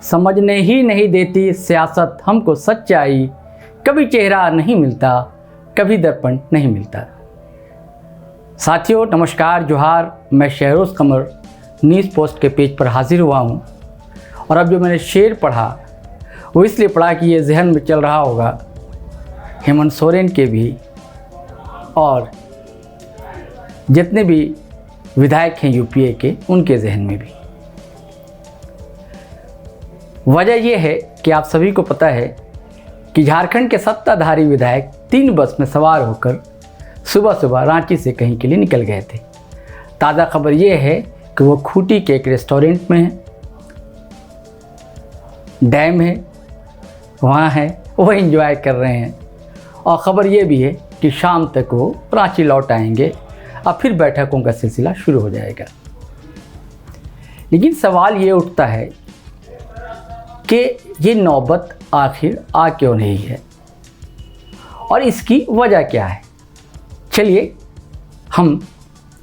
समझने ही नहीं देती सियासत हमको सच्चाई, कभी चेहरा नहीं मिलता, कभी दर्पण नहीं मिलता। साथियों नमस्कार, जोहार। मैं शहरोज़ कमर न्यूज़ पोस्ट के पेज पर हाजिर हुआ हूँ और अब जो मैंने शेर पढ़ा वो इसलिए पढ़ा कि ये जहन में चल रहा होगा हेमंत सोरेन के भी और जितने भी विधायक हैं यूपीए के उनके जहन में भी। वजह यह है कि आप सभी को पता है कि झारखंड के सत्ताधारी विधायक 3 बस में सवार होकर सुबह सुबह रांची से कहीं के लिए निकल गए थे। ताज़ा खबर यह है कि वो खूंटी के एक रेस्टोरेंट में है, डैम है, वहाँ है, वो एंजॉय कर रहे हैं। और ख़बर ये भी है कि शाम तक वो रांची लौट आएंगे और फिर बैठकों का सिलसिला शुरू हो जाएगा। लेकिन सवाल ये उठता है कि ये नौबत आखिर आ क्यों नहीं है और इसकी वजह क्या है। चलिए हम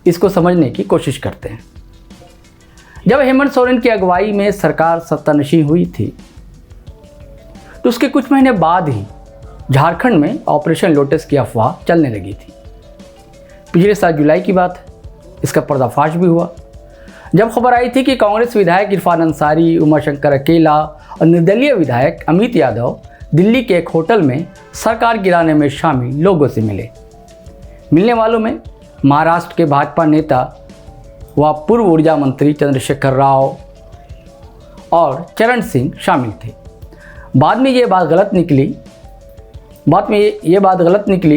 इसको समझने की कोशिश करते हैं। जब हेमंत सोरेन की अगुवाई में सरकार सत्तानशीन हुई थी तो उसके कुछ महीने बाद ही झारखंड में ऑपरेशन लोटस की अफवाह चलने लगी थी। पिछले साल जुलाई की बात है, इसका पर्दाफाश भी हुआ जब खबर आई थी कि कांग्रेस विधायक इरफान अंसारी, उमाशंकर अकेला और निर्दलीय विधायक अमित यादव दिल्ली के एक होटल में सरकार गिराने में शामिल लोगों से मिले। मिलने वालों में महाराष्ट्र के भाजपा नेता व पूर्व ऊर्जा मंत्री चंद्रशेखर राव और चरण सिंह शामिल थे। बाद में ये बात गलत निकली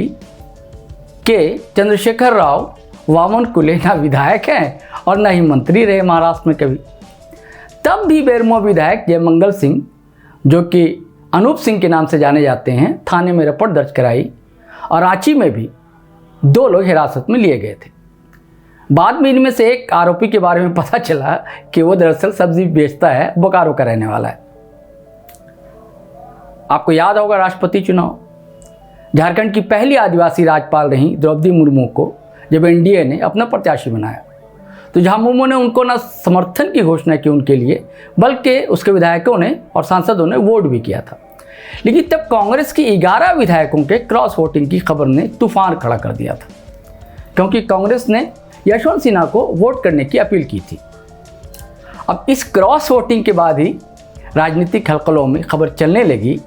कि चंद्रशेखर राव वामन कुले ना विधायक हैं और ना ही मंत्री रहे महाराष्ट्र में कभी। तब भी बेरमो विधायक जयमंगल सिंह, जो कि अनूप सिंह के नाम से जाने जाते हैं, थाने में रिपोर्ट दर्ज कराई और रांची में भी 2 लोग हिरासत में लिए गए थे। बाद में इनमें से एक आरोपी के बारे में पता चला कि वो दरअसल सब्जी बेचता है, बोकारो का रहने वाला है। आपको याद होगा राष्ट्रपति चुनाव, झारखंड की पहली आदिवासी राज्यपाल रही द्रौपदी मुर्मू को जब एनडीए ने अपना प्रत्याशी बनाया तो झामुमो ने उनको न समर्थन की घोषणा की उनके लिए, बल्कि उसके विधायकों ने और सांसदों ने वोट भी किया था। लेकिन तब कांग्रेस के 11 विधायकों के क्रॉस वोटिंग की खबर ने तूफान खड़ा कर दिया था, क्योंकि कांग्रेस ने यशवंत सिन्हा को वोट करने की अपील की थी। अब इस क्रॉस वोटिंग के बाद ही राजनीतिक हलकलों में खबर चलने लगी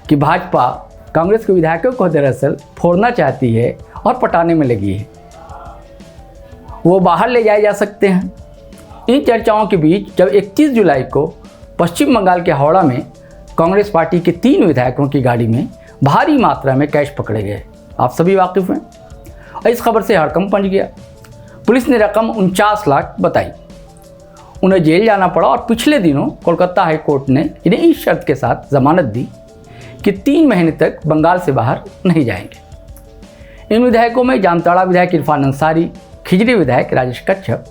कि भाजपा कांग्रेस के विधायकों को दरअसल फोड़ना चाहती है और पटाने में लगी है। वो बाहर ले जाए जा सकते हैं। इन चर्चाओं के बीच जब 31 जुलाई को पश्चिम बंगाल के हावड़ा में कांग्रेस पार्टी के 3 विधायकों की गाड़ी में भारी मात्रा में कैश पकड़े गए, आप सभी वाकिफ़ हैं। और इस खबर से हड़कंप मच गया। पुलिस ने रकम 49 लाख बताई। उन्हें जेल जाना पड़ा और पिछले दिनों कोलकाता हाई कोर्ट ने इन्हें इस शर्त के साथ जमानत दी कि 3 महीने तक बंगाल से बाहर नहीं जाएंगे। इन विधायकों में जामताड़ा विधायक इरफान अंसारी, खिजड़ी विधायक राजेश कच्छप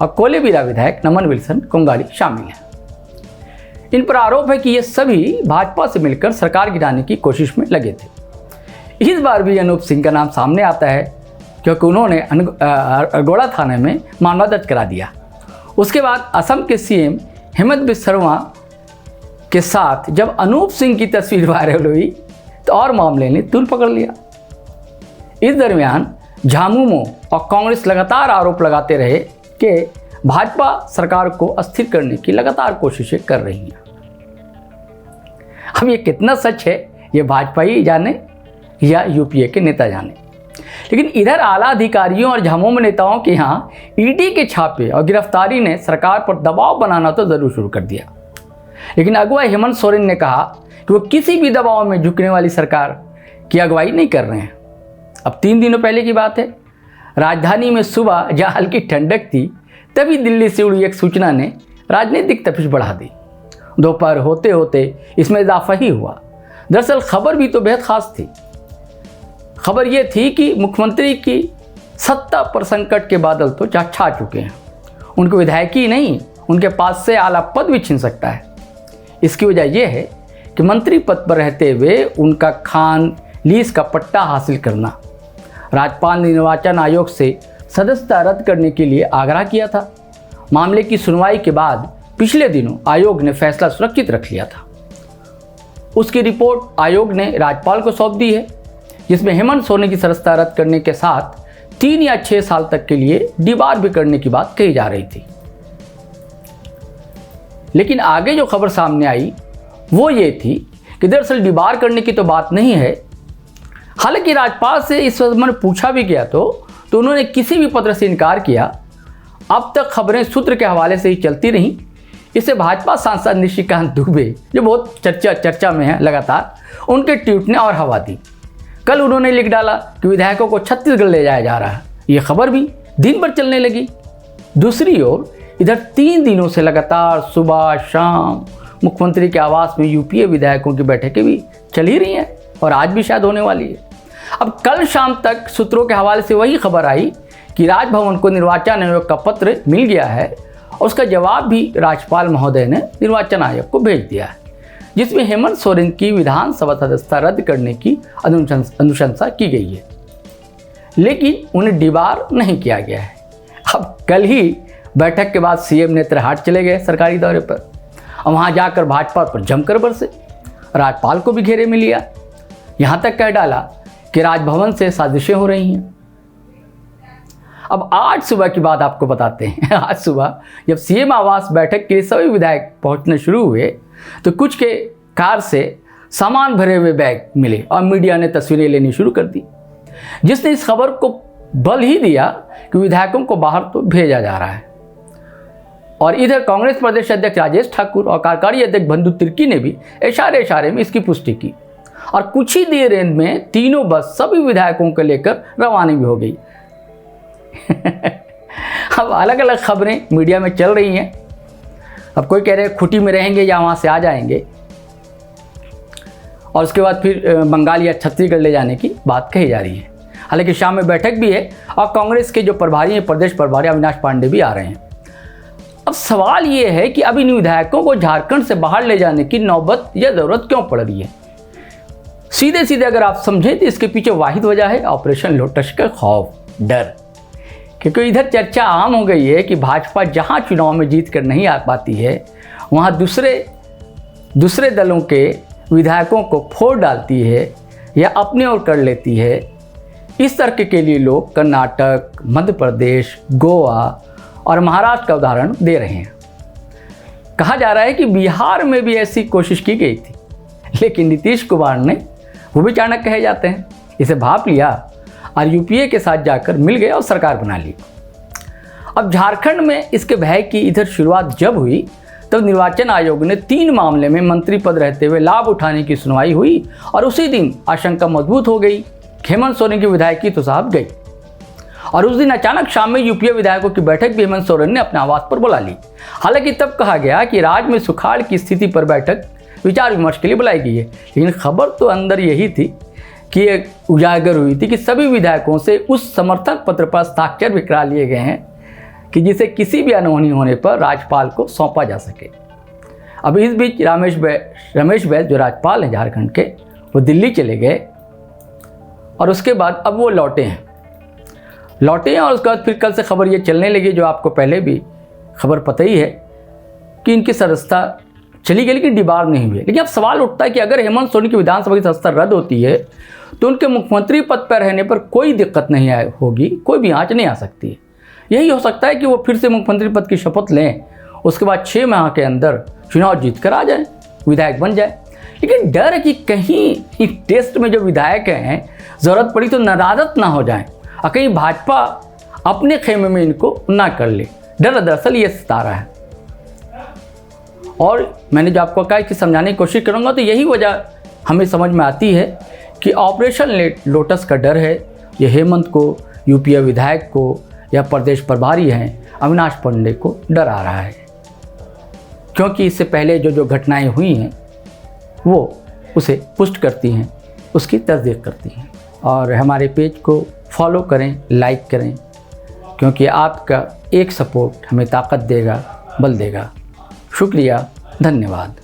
और कोलेबिरा विधायक नमन विल्सन कोंगाड़ी शामिल हैं। इन पर आरोप है कि ये सभी भाजपा से मिलकर सरकार गिराने की कोशिश में लगे थे। इस बार भी अनूप सिंह का नाम सामने आता है क्योंकि उन्होंने अगोड़ा थाने में मामला दर्ज करा दिया। उसके बाद असम के सीएम हेमंत बिस्वा के साथ जब अनूप सिंह की तस्वीर वायरल हुई तो और मामले ने तूल पकड़ लिया। इस दरमियान झामुमो और कांग्रेस लगातार आरोप लगाते रहे कि भाजपा सरकार को अस्थिर करने की लगातार कोशिशें कर रही हैं। अब ये कितना सच है ये भाजपा ही जाने या यूपीए के नेता जाने। लेकिन इधर आला अधिकारियों और झामुमो नेताओं के यहाँ ईडी के छापे और गिरफ्तारी ने सरकार पर दबाव बनाना तो ज़रूर शुरू कर दिया। लेकिन अगुवा हेमंत सोरेन ने कहा कि वो किसी भी दबाव में झुकने वाली सरकार की अगुवाई नहीं कर रहे हैं। अब 3 दिनों पहले की बात है, राजधानी में सुबह जहाँ हल्की ठंडक थी तभी दिल्ली से उड़ी एक सूचना ने राजनीतिक तपिश बढ़ा दी। दोपहर होते होते इसमें इजाफा ही हुआ। दरअसल खबर भी तो बेहद खास थी। खबर ये थी कि मुख्यमंत्री की सत्ता पर संकट के बादल तो छा चुके हैं। उनको विधायक ही नहीं, उनके पास से आला पद भी छीन सकता है। इसकी वजह यह है कि मंत्री पद पर रहते हुए उनका खान लीज का पट्टा हासिल करना। राज्यपाल ने निर्वाचन आयोग से सदस्यता रद्द करने के लिए आग्रह किया था। मामले की सुनवाई के बाद पिछले दिनों आयोग ने फैसला सुरक्षित रख लिया था। उसकी रिपोर्ट आयोग ने राज्यपाल को सौंप दी है, जिसमें हेमंत सोरेन की सदस्यता रद्द करने के साथ 3 या 6 साल तक के लिए डिबार भी करने की बात कही जा रही थी। लेकिन आगे जो खबर सामने आई वो ये थी कि दरअसल डिबार करने की तो बात नहीं है। हालांकि राज्यपाल से इस संबंध में पूछा भी गया तो उन्होंने किसी भी पत्र से इनकार किया। अब तक खबरें सूत्र के हवाले से ही चलती रहीं। इससे भाजपा सांसद निशिकांत दुबे, जो बहुत चर्चा में है लगातार, उनके ट्वीट ने और हवा दी। कल उन्होंने लिख डाला कि विधायकों को छत्तीसगढ़ ले जाया जा रहा है। ये खबर भी दिन भर चलने लगी। दूसरी ओर इधर 3 दिनों से लगातार सुबह शाम मुख्यमंत्री के आवास में यूपीए विधायकों की बैठकें भी चल ही रही हैं और आज भी शायद होने वाली है। अब कल शाम तक सूत्रों के हवाले से वही खबर आई कि राजभवन को निर्वाचन आयोग का पत्र मिल गया है और उसका जवाब भी राज्यपाल महोदय ने निर्वाचन आयोग को भेज दिया है, जिसमें हेमंत सोरेन की विधानसभा सदस्यता रद्द करने की अनुशंसा की गई है, लेकिन उन्हें डिबार नहीं किया गया है। अब कल ही बैठक के बाद सीएम नेतरहाट चले गए सरकारी दौरे पर और वहाँ जाकर भाजपा पर जमकर बरसे, राज्यपाल को भी घेरे में लिया। यहाँ तक कह डाला कि राजभवन से साजिशें हो रही हैं। अब आज सुबह की बात आपको बताते हैं। आज सुबह जब सीएम आवास बैठक के लिए सभी विधायक पहुंचने शुरू हुए तो कुछ के कार से सामान भरे हुए बैग मिले और मीडिया ने तस्वीरें लेनी शुरू कर दी, जिसने इस खबर को बल ही दिया कि विधायकों को बाहर तो भेजा जा रहा है। और इधर कांग्रेस प्रदेश अध्यक्ष राजेश ठाकुर और कार्यकारी अध्यक्ष बंधु तिर्की ने भी इशारे में इसकी पुष्टि की और कुछ ही देर में तीनों बस सभी विधायकों को लेकर रवाना भी हो गई। अब अलग अलग खबरें मीडिया में चल रही हैं। अब कोई कह रहे हैं खुटी में रहेंगे या वहाँ से आ जाएंगे और उसके बाद फिर बंगाल या छत्तीसगढ़ ले जाने की बात कही जा रही है। हालांकि शाम में बैठक भी है और कांग्रेस के जो प्रभारी हैं, प्रदेश प्रभारी अविनाश पांडे भी आ रहे हैं। अब सवाल ये है कि अब इन विधायकों को झारखंड से बाहर ले जाने की नौबत या ज़रूरत क्यों पड़ रही है। सीधे अगर आप समझें तो इसके पीछे वाहिद वजह है ऑपरेशन लोटस का खौफ, डर। क्योंकि इधर चर्चा आम हो गई है कि भाजपा जहां चुनाव में जीत कर नहीं आ पाती है वहां दूसरे दलों के विधायकों को फोड़ डालती है या अपने ओर कर लेती है। इस तर्क के लिए लोग कर्नाटक, मध्य प्रदेश, गोवा और महाराष्ट्र का उदाहरण दे रहे हैं। कहा जा रहा है कि बिहार में भी ऐसी कोशिश की गई थी, लेकिन नीतीश कुमार ने, वो भी चाणक्य कहे जाते हैं, इसे भांप लिया और यूपीए के साथ जाकर मिल गए और सरकार बना ली। अब झारखंड में इसके भय की इधर शुरुआत जब हुई तब निर्वाचन आयोग ने 3 मामले में मंत्री पद रहते हुए लाभ उठाने की सुनवाई हुई और उसी दिन आशंका मजबूत हो गई। हेमंत सोरेन की विधायकी तो साहब गई और उस दिन अचानक शाम में यूपीए विधायकों की बैठक भी हेमंत सोरेन ने अपने आवास पर बुला ली। हालांकि तब कहा गया कि राज्य में सुखाड़ की स्थिति पर बैठक विचार विमर्श के लिए बुलाई गई है, लेकिन खबर तो अंदर यही थी कि एक उजागर हुई थी कि सभी विधायकों से उस समर्थन पत्र पर हस्ताक्षर भी करा लिए गए हैं कि जिसे किसी भी अनहोनी होने पर राज्यपाल को सौंपा जा सके। अब इस बीच रमेश बैस जो राज्यपाल हैं झारखंड के, वो दिल्ली चले गए और उसके बाद अब वो लौटे हैं और उसके बाद फिर कल से खबर ये चलने लगी, जो आपको पहले भी खबर पता ही है, कि इनकी सदस्यता चली गई लेकिन डिबार नहीं हुई। लेकिन अब सवाल उठता है कि अगर हेमंत सोरेन की विधानसभा की सदस्यता रद्द होती है तो उनके मुख्यमंत्री पद पर रहने पर कोई दिक्कत नहीं होगी, कोई भी आंच नहीं आ सकती है। यही हो सकता है कि वो फिर से मुख्यमंत्री पद की शपथ लें, उसके बाद 6 माह के अंदर चुनाव जीत कर आ जाए, विधायक बन जाए। लेकिन डर है कि कहीं टेस्ट में जो विधायक हैं ज़रूरत पड़ी तो नाराज़त ना हो जाए और कहीं भाजपा अपने खेमे में इनको ना कर ले। डर दरअसल ये सता रहा है और मैंने जो आपको कहा कि समझाने की कोशिश करूँगा तो यही वजह हमें समझ में आती है कि ऑपरेशन लोटस का डर है। ये हेमंत को, यूपीए विधायक को या प्रदेश प्रभारी हैं अविनाश पांडे को डर आ रहा है, क्योंकि इससे पहले जो घटनाएं हुई हैं वो उसे पुष्ट करती हैं, उसकी तस्दीक करती हैं। और हमारे पेज को फॉलो करें, लाइक करें, क्योंकि आपका एक सपोर्ट हमें ताकत देगा, बल देगा। शुक्रिया, धन्यवाद।